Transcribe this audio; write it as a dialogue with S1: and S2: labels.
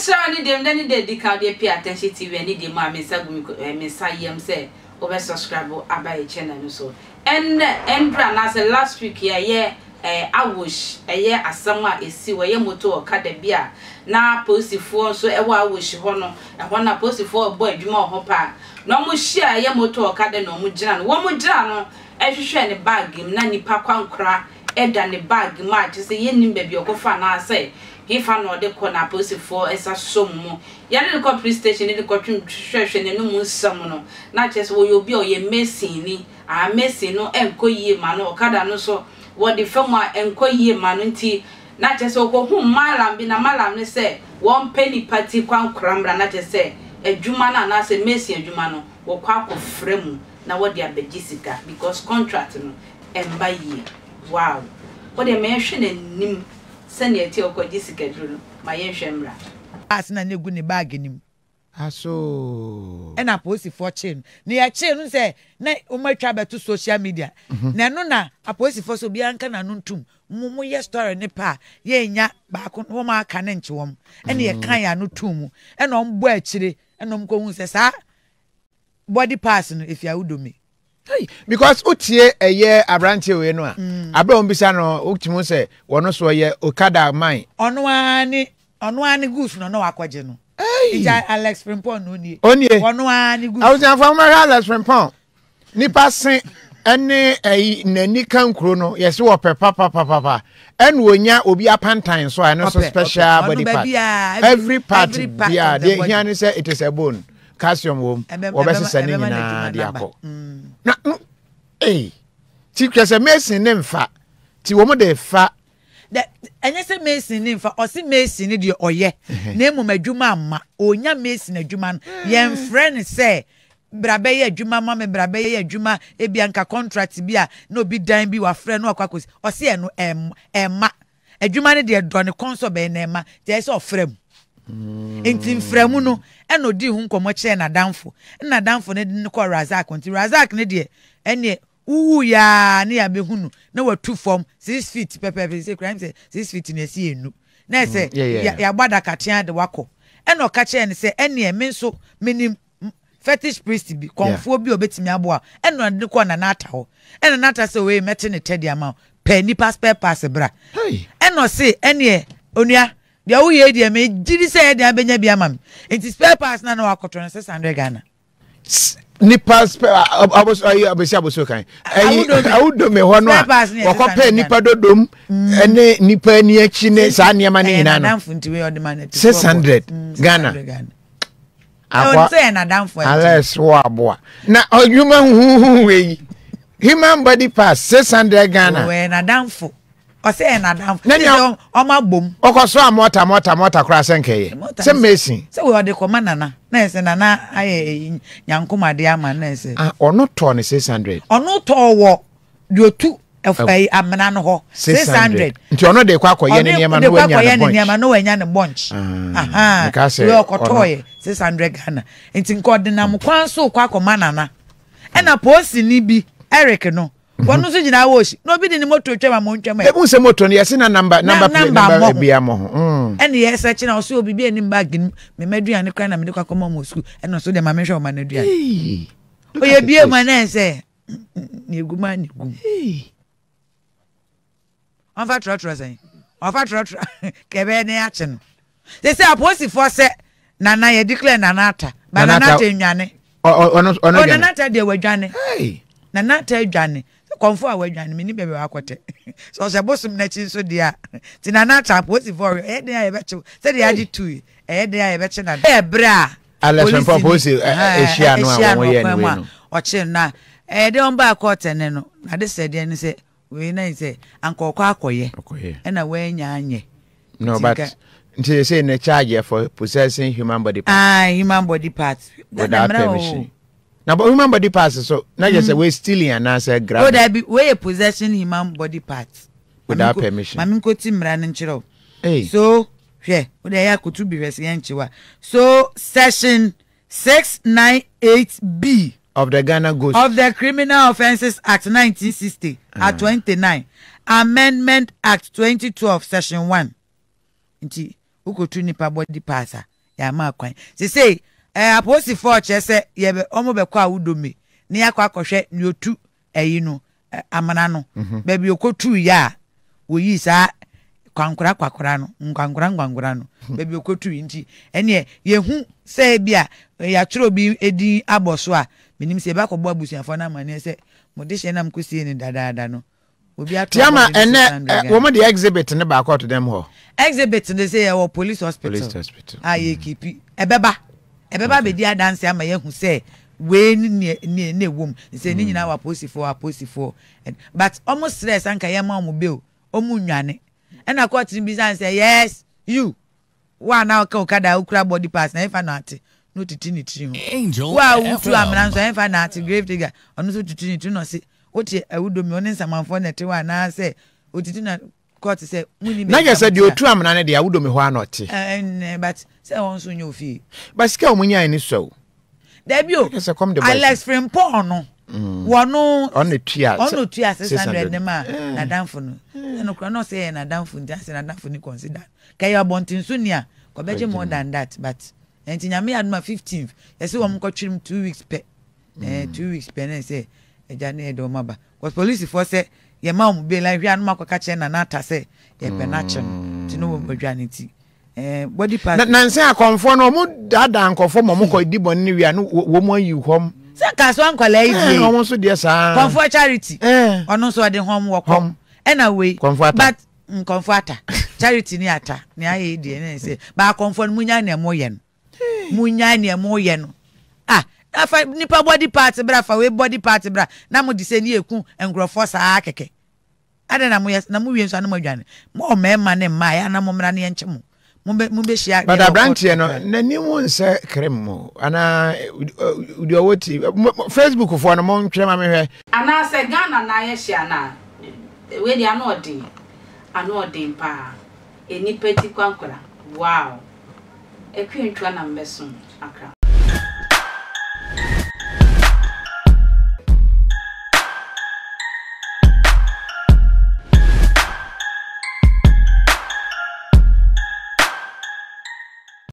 S1: Yesra ni dem dani de dika de pay attention TV ni de ma me yem say over subscribe abai channel no so and bra na say last week here awosh asama esi we ye moto Okada bia na posifo so awosh ho no na posifo boy adwuma ho pa no mo share ye moto Okada no mo gina no wo mo gina no ehwehwe ne bag na nipa kwankra eda ne bag ma te say ye nim ba bi okofa na say he fa no de ko na posifo esa sommo ya ne ko police station ne ko twehwehwe ne no mu nsam no na chese wo yo bi o ye mesin ni a mesin no enko yie ma no Okada no so what the film enko yie ma no nti na chese ko hu Mallam bi na Mallam ne say one penny party kwankramra na chese adwuma na na say mesin adwuma no wo kwa ko fremu na what they abejisika because contract no emba yie wow what they mention nim send ye ti okwa jisika duro ma ye hwemra asna ne gu ne bag nim
S2: aso
S1: ena posi for chain ne ya chain no say na o matwa beto social media na no na aposi for so bia nka na no ntum mumu ye story ne pa ye nya ba ko wo ma aka ne nche wom ene ye kan ya no tum ena o mbo akire ena o ko hu say sa body pass no if ya udomi
S2: hey, because utie eye abrantie we no a abra on bisa no uktimu se wono so ye Okada man
S1: ono ani goose no wakwaje no ija Alex Frimpong no nie ono ani goose
S2: I was from Alex Frimpong nipa sen ene nani kankro no yesi wo papa en wonya obi apantan so I know so special body part every part dia they here say it is a bone calcium wom obese sani nyina dia ko na ti kwese mesin ne mfa ti wo mo de fa
S1: de enye se mesin ne mfa o se mesin ne de oye na emu madwuma amma onya mesin adwuma no ye friend say brabe ye adwuma ma me brabe ye adwuma e bia nka contract bia na obi dan bi wa friend no akwakosi o se no emma adwuma ne de do ne konso be na emma je se ofrem enti mframu no ena odi hu nkomo kye na danfo ne ko Razak nti Razak ne de ene uwu ya ne ya behunu na watu form 6 feet pepe say crime say 6 feet na si enu na say ya gbada katia de wako ena oka kye ne say ene me nso menim fetish priest bi konfo bi obetimi aboa ena ne ko na nata ho ena nata say we mete ne tedi ama pe ni pass bra ena say ene onua dia wo ye dia me giri say dia benya bia mam enti spare parts na wakoto 600 Ghana
S2: ni pass aboso kan awudo me ho no wakope nipa dodom ene nipa ni achi ne sa niama ne hina no 600 Ghana
S1: akwa say na danfo
S2: ales wo aboa na odwuma hu we human body pass 600 Ghana
S1: we na danfo o say na danfo o ma bom
S2: okoso amota kra senkeye se mesin
S1: se we de koma nana na ese nana aye nyankoma de ama na ese
S2: ono to ne 600
S1: ono to wo de otu efai amena no ho 600
S2: nti ono de kwa akoye ne niam
S1: no wanya ne bunch aha we okotoye 600 Ghana nti nko de nam kwanso kwa akoma nana ena posi ni bi Eric no wonu so gina wo shi no bi ni moto twema mo ntwema
S2: e bu se moto no yesi na number plate bia mo ho
S1: ene yes search na so obi bi ni bag me maduane kra na me de kwa koma mo school ene so de ma me hwe o ma na duane o ye bie ma na se ni eguma ni gum on fa tra sen on fa tra kebe ne ache no they say aposi for se nana ye declare nanata ba nanata enwane ono nanata de wadwane nanata adwane konfo a wadwane me ni bebe akote so se bosum na chi so dia ti nanata aposi for e de ya beche se de ya di tu e de ya beche na e bra
S2: Alex Poposi ehia no a wo ye ni we no
S1: o chi na e de on ba akote ne no na de se de ni se we na say ankokọ akoye na we nya anye
S2: no but until say na charge for possessing human body parts
S1: human body parts
S2: without permission now but human body parts so na just say we stealing and answer grab
S1: oh that be we possessing human body parts
S2: without permission
S1: mami ko ti mra ne nchiro so hwe we dey yakotu bi wese yan chiwa so section 698B
S2: of the Ghana Ghost
S1: of the Criminal Offences Act 1960 at 29 Amendment Act 2012 Section 1 nti ukotu nipa body passa
S3: ya ma kwan se say aposi for chese ye be omo be kwa udomi ni yakwa akohwe ni otu eyi no amana no ba bi okotu ya oyi sa kwankura no ngwankura no ba bi okotu nti ene ye hu se bia ya chiro bi edi aboso a minim se ba kobo abusuafo na amane se modehye na mkosie ni dadaada no obi ato
S2: tiama ene wo mo the exhibit ne ba court dem ho
S3: exhibit they say our police hospital aye kipi ebeba be dia dance ama ye hu say we ni wom say ni nyina wa posifo but almost stress anka ye ma omo be omu nwane na court bi say yes you wa na Okada ukra body pass na ifa na ate no titini tiri ho wa utu amna so ifa na ate grave digger onu so titini tiri no say oti awudomi oni nsamanfo nete wa na say otiti na court say muni be na
S2: je say the otu amna ne de awudomi ho anote
S3: but say won so nyo fi
S2: but sika omunya ni so
S3: debio Alex Frimpong no wono
S2: on the tua
S3: 600 ne ma na danfo no no kra no say na danfo nti say na danfo ni consider kay abontin so nia ko beje more than that but enti nyame aduma 15th yesi wo mko twirim 2 weeks pe 2 weeks pe na say eja na edo maba cause police for say ye ma omo be la hwia no makoka che na nata say ye pe na che ti no wo badwane ti body part
S2: na nse akonfo no mo dada ankofo mo ko di bon ni wia no wo mo yi hom
S3: se kaso ankwala yi
S2: wo so de sa
S3: konfo charity ono so de hom wo kom na we but konfo ata charity ni ata ni aye die na say ba konfo munya na mo ye no afa nipa body part bra fa we body part bra na mo di se ni eku engrofo saa keke ada na mo yes na mo wie nso na mo adwane mo mema ne mma ya na mo mra ne enche mo be share
S2: but abrantie no nani mo nse kremo ana udio woti Facebook fo no mo ntwe ma me hwe
S1: ana se Ghana na ye share na we di ano odin pa eni peti kwankora wow ekwintwa na mbeso akra